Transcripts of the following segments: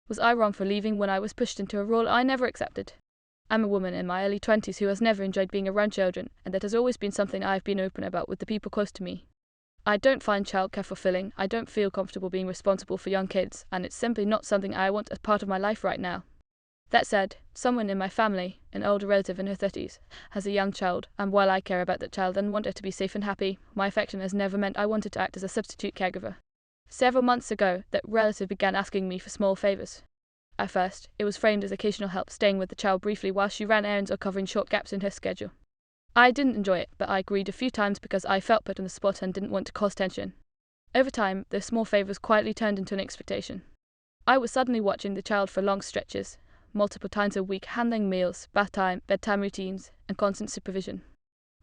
Was I wrong for leaving when I was pushed into a role I never accepted? I'm a woman in my early 20s who has never enjoyed being around children, and that has always been something I have been open about with the people close to me. I don't find childcare fulfilling, I don't feel comfortable being responsible for young kids, and it's simply not something I want as part of my life right now. That said, someone in my family, an older relative in her 30s, has a young child, and while I care about that child and want her to be safe and happy, my affection has never meant I wanted to act as a substitute caregiver. Several months ago, that relative began asking me for small favours. At first, it was framed as occasional help staying with the child briefly while she ran errands or covering short gaps in her schedule. I didn't enjoy it, but I agreed a few times because I felt put on the spot and didn't want to cause tension. Over time, those small favours quietly turned into an expectation. I was suddenly watching the child for long stretches, multiple times a week, handling meals, bath time, bedtime routines, and constant supervision.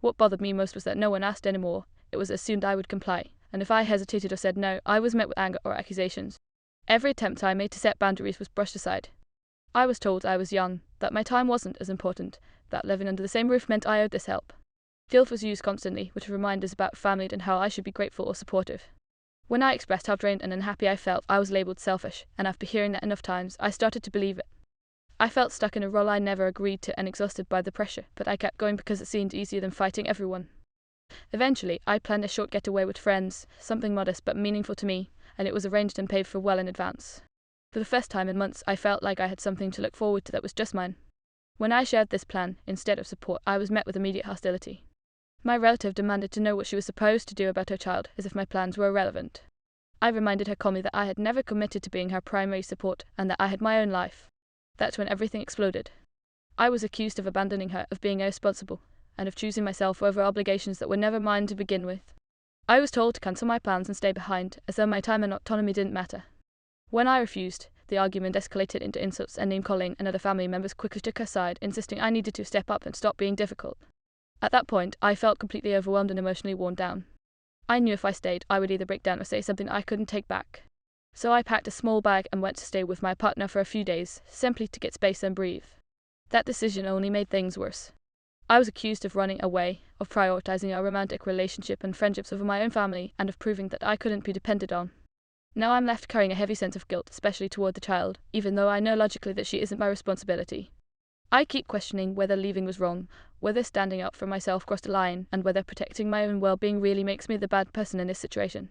What bothered me most was that no one asked anymore. It was assumed I would comply, and if I hesitated or said no, I was met with anger or accusations. Every attempt I made to set boundaries was brushed aside. I was told I was young, that my time wasn't as important, that living under the same roof meant I owed this help. Guilt was used constantly, with reminders about family and how I should be grateful or supportive. When I expressed how drained and unhappy I felt, I was labelled selfish, and after hearing that enough times, I started to believe it. I felt stuck in a role I never agreed to and exhausted by the pressure, but I kept going because it seemed easier than fighting everyone. Eventually, I planned a short getaway with friends, something modest but meaningful to me, and it was arranged and paid for well in advance. For the first time in months, I felt like I had something to look forward to that was just mine. When I shared this plan, instead of support, I was met with immediate hostility. My relative demanded to know what she was supposed to do about her child, as if my plans were irrelevant. I reminded her calmly that I had never committed to being her primary support, and that I had my own life. That's when everything exploded. I was accused of abandoning her, of being irresponsible, and of choosing myself over obligations that were never mine to begin with. I was told to cancel my plans and stay behind, as though my time and autonomy didn't matter. When I refused, the argument escalated into insults and name-calling, and other family members quickly took her side, insisting I needed to step up and stop being difficult. At that point, I felt completely overwhelmed and emotionally worn down. I knew if I stayed, I would either break down or say something I couldn't take back. So I packed a small bag and went to stay with my partner for a few days, simply to get space and breathe. That decision only made things worse. I was accused of running away, of prioritizing our romantic relationship and friendships over my own family, and of proving that I couldn't be depended on. Now I'm left carrying a heavy sense of guilt, especially toward the child, even though I know logically that she isn't my responsibility. I keep questioning whether leaving was wrong, whether standing up for myself crossed a line, and whether protecting my own well-being really makes me the bad person in this situation.